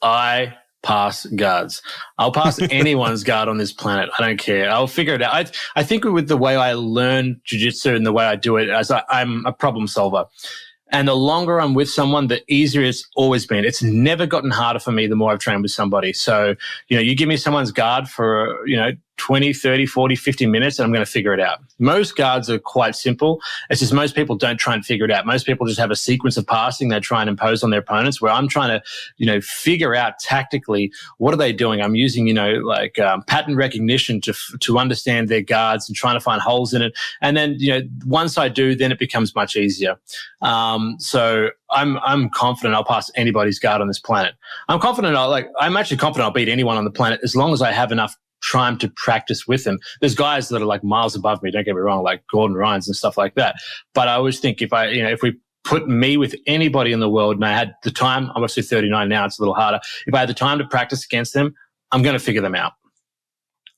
I pass guards. I'll pass anyone's guard on this planet. I don't care. I'll figure it out. I think with the way I learn jiu-jitsu and the way I do it, as I'm a problem solver. And the longer I'm with someone, the easier it's always been. It's never gotten harder for me the more I've trained with somebody. So, you give me someone's guard for, 20, 30, 40, 50 minutes, and I'm going to figure it out. Most guards are quite simple. It's just most people don't try and figure it out. Most people just have a sequence of passing they try and impose on their opponents, where I'm trying to, figure out tactically what are they doing. I'm using, pattern recognition to understand their guards and trying to find holes in it. And then, once I do, then it becomes much easier. So I'm confident I'll pass anybody's guard on this planet. I'm actually confident I'll beat anyone on the planet as long as I have enough time to practice with them. There's guys that are like miles above me, don't get me wrong, like Gordon Ryan's and stuff like that. But I always think if we put me with anybody in the world and I had the time, I'm obviously 39 now, it's a little harder. If I had the time to practice against them, I'm going to figure them out.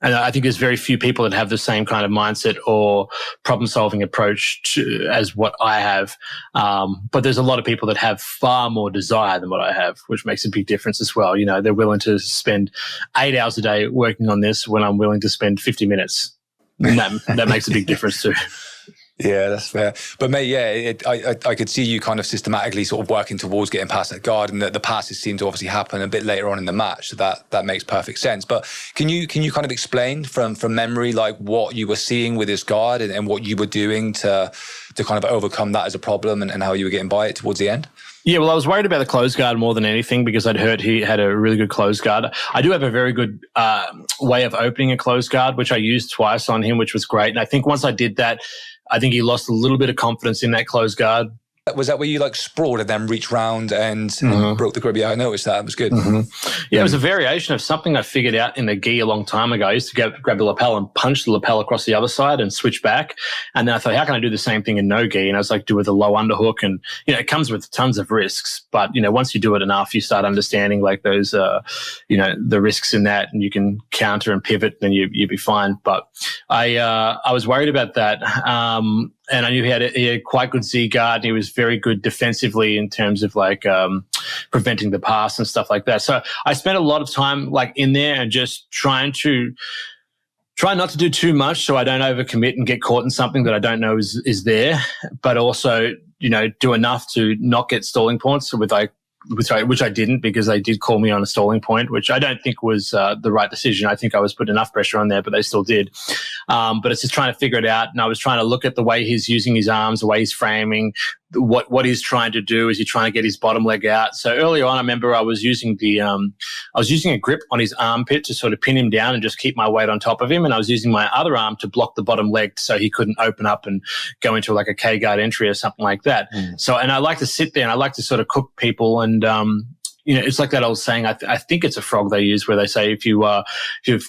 And I think there's very few people that have the same kind of mindset or problem-solving approach as what I have. But there's a lot of people that have far more desire than what I have, which makes a big difference as well. They're willing to spend 8 hours a day working on this when I'm willing to spend 50 minutes. And that makes a big difference too. Yeah, that's fair. But mate, yeah, I could see you kind of systematically sort of working towards getting past that guard, and the passes seem to obviously happen a bit later on in the match. So that makes perfect sense. But can you kind of explain from memory, like what you were seeing with his guard and what you were doing to kind of overcome that as a problem and how you were getting by it towards the end? Yeah, well, I was worried about the closed guard more than anything because I'd heard he had a really good closed guard. I do have a very good way of opening a closed guard, which I used twice on him, which was great. And I think once I did that, I think he lost a little bit of confidence in that closed guard. Was that where you like sprawled and then reached round and broke the grip? Yeah, I noticed that. It was good. Yeah, it was a variation of something I figured out in the gi a long time ago. I used to grab the lapel and punch the lapel across the other side and switch back. And then I thought, how can I do the same thing in no gi? And I was like, do with a low underhook. And, it comes with tons of risks. But, once you do it enough, you start understanding like those, the risks in that, and you can counter and pivot, then you'd be fine. But I was worried about that. And I knew he had quite good Z guard, and he was very good defensively in terms of like preventing the pass and stuff like that. So I spent a lot of time like in there and just try not to do too much so I don't overcommit and get caught in something that I don't know is there, but also, do enough to not get stalling points with which I didn't, because they did call me on a stalling point, which I don't think was the right decision. I think I was putting enough pressure on there, but they still did. But it's just trying to figure it out. And I was trying to look at the way he's using his arms, the way he's framing, what he's trying to do. Is he trying to get his bottom leg out? So early on, I remember I was using a grip on his armpit to sort of pin him down and just keep my weight on top of him. And I was using my other arm to block the bottom leg so he couldn't open up and go into like a K-guard entry or something like that. So, and I like to sit there and I like to sort of cook people. And, it's like that old saying, I think it's a frog they use, where they say if you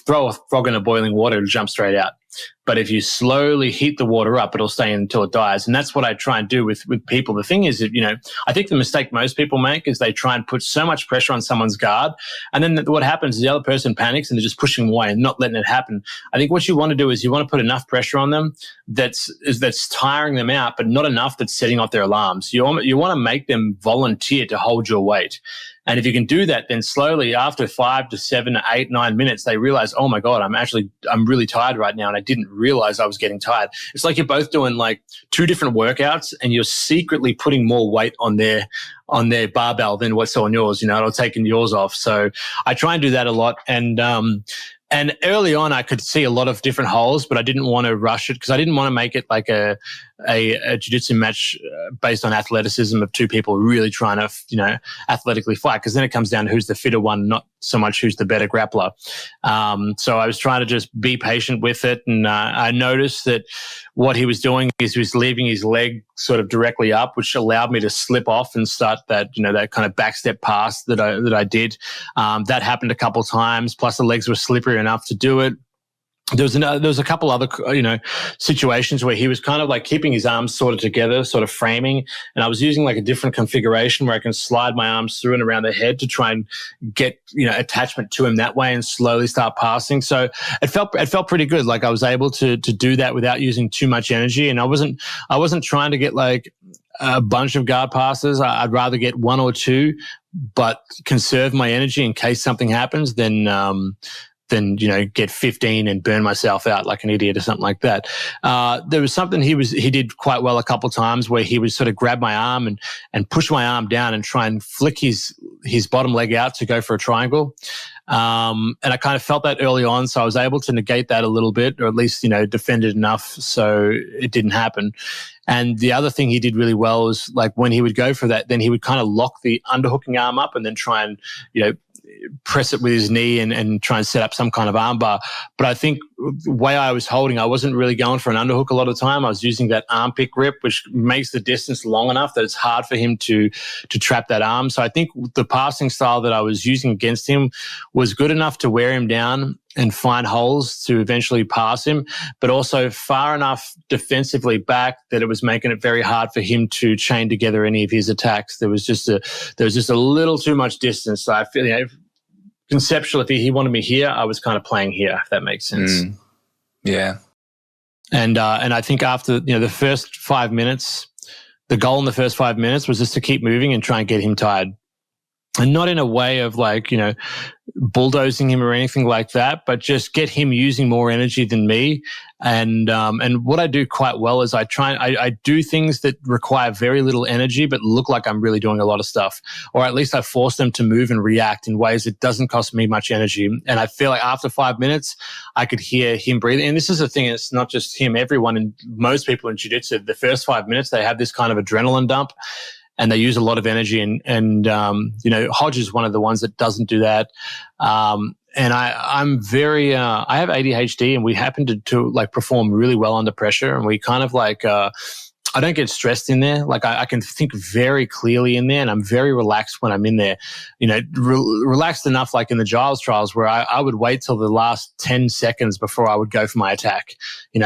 throw a frog in a boiling water, it'll jump straight out. But if you slowly heat the water up, it'll stay until it dies. And that's what I try and do with people. The thing is that, I think the mistake most people make is they try and put so much pressure on someone's guard. And then what happens is the other person panics and they're just pushing away and not letting it happen. I think what you want to do is you want to put enough pressure on them that's tiring them out, but not enough that's setting off their alarms. You want to make them volunteer to hold your weight. And if you can do that, then slowly after 5 to 7 to 8, 9 minutes, they realize, oh my God, I'm really tired right now. And I didn't realize I was getting tired. It's like you're both doing like 2 different workouts and you're secretly putting more weight on their barbell than what's on yours, or taking yours off. So I try and do that a lot. And early on, I could see a lot of different holes, but I didn't want to rush it because I didn't want to make it like a jiu-jitsu match based on athleticism of 2 people really trying to, athletically fight, because then it comes down to who's the fitter one, not so much who's the better grappler. So I was trying to just be patient with it. And I noticed that what he was doing is he was leaving his leg sort of directly up, which allowed me to slip off and start that, that kind of backstep pass that I did. That happened a couple of times, plus the legs were slippery enough to do it. There was a couple other, situations where he was kind of like keeping his arms sort of together, sort of framing. And I was using like a different configuration where I can slide my arms through and around the head to try and get, attachment to him that way and slowly start passing. So it felt pretty good. Like I was able to do that without using too much energy. And I wasn't trying to get like a bunch of guard passes. I'd rather get 1 or 2, but conserve my energy in case something happens, then get 15 and burn myself out like an idiot or something like that. There was something he did quite well a couple of times where he would sort of grab my arm and push my arm down and try and flick his bottom leg out to go for a triangle. And I kind of felt that early on, so I was able to negate that a little bit, or at least, defend it enough so it didn't happen. And the other thing he did really well was, like, when he would go for that, then he would kind of lock the underhooking arm up and then try and, press it with his knee and try and set up some kind of arm bar. But I think the way I was holding, I wasn't really going for an underhook a lot of the time. I was using that arm pick grip, which makes the distance long enough that it's hard for him to trap that arm. So I think the passing style that I was using against him was good enough to wear him down and find holes to eventually pass him, but also far enough defensively back that it was making it very hard for him to chain together any of his attacks. There was just a little too much distance. So I feel, conceptually, if he wanted me here, I was kind of playing here, if that makes sense. Yeah. And I think after, the first 5 minutes, the goal in the first 5 minutes was just to keep moving and try and get him tired. And not in a way of bulldozing him or anything like that, but just get him using more energy than me. And what I do quite well is I do things that require very little energy, but look like I'm really doing a lot of stuff, or at least I force them to move and react in ways that doesn't cost me much energy. And I feel like after 5 minutes, I could hear him breathing. And this is the thing, it's not just him, everyone and most people in jiu-jitsu, the first 5 minutes, they have this kind of adrenaline dump. And they use a lot of energy, and Hodge is one of the ones that doesn't do that. And I'm very, I have ADHD, and we happen to perform really well under pressure, and we kind of I don't get stressed in there. Like I can think very clearly in there, and I'm very relaxed when I'm in there. Relaxed enough, like in the Giles trials, where I would wait till the last 10 seconds before I would go for my attack.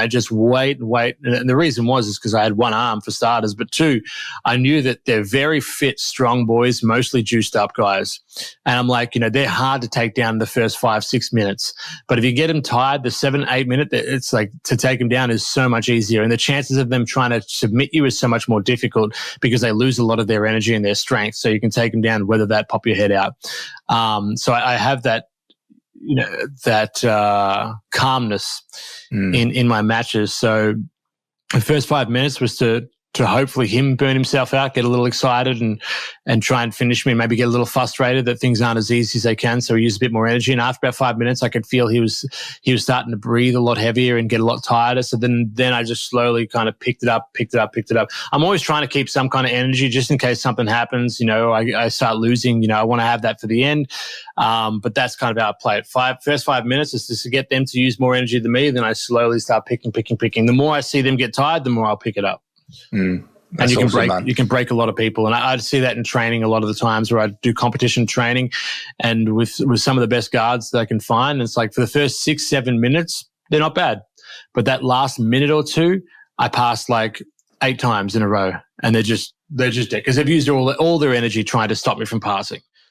Just wait. And the reason is because I had one arm for starters, but two, I knew that they're very fit, strong boys, mostly juiced up guys. And I'm like, they're hard to take down in the first 5-6 minutes. But if you get them tired, the 7-8 minute, it's like to take them down is so much easier. And the chances of them trying to submit you is so much more difficult because they lose a lot of their energy and their strength. So you can take them down, whether that pop your head out. So I have that, calmness in my matches. So the first 5 minutes was to hopefully him burn himself out, get a little excited and try and finish me, maybe get a little frustrated that things aren't as easy as they can. So he used a bit more energy. And after about 5 minutes, I could feel he was starting to breathe a lot heavier and get a lot tighter. So then I just slowly kind of picked it up. I'm always trying to keep some kind of energy just in case something happens. I start losing, I want to have that for the end. But that's kind of how I play it. First 5 minutes is just to get them to use more energy than me. Then I slowly start picking. The more I see them get tired, the more I'll pick it up. And you can break a lot of people. And I see that in training a lot of the times where I do competition training and with some of the best guards that I can find. It's like for the first 6-7 minutes, they're not bad. But that last minute or two, I passed like 8 times in a row and they're just dead because they've used all their energy trying to stop me from passing.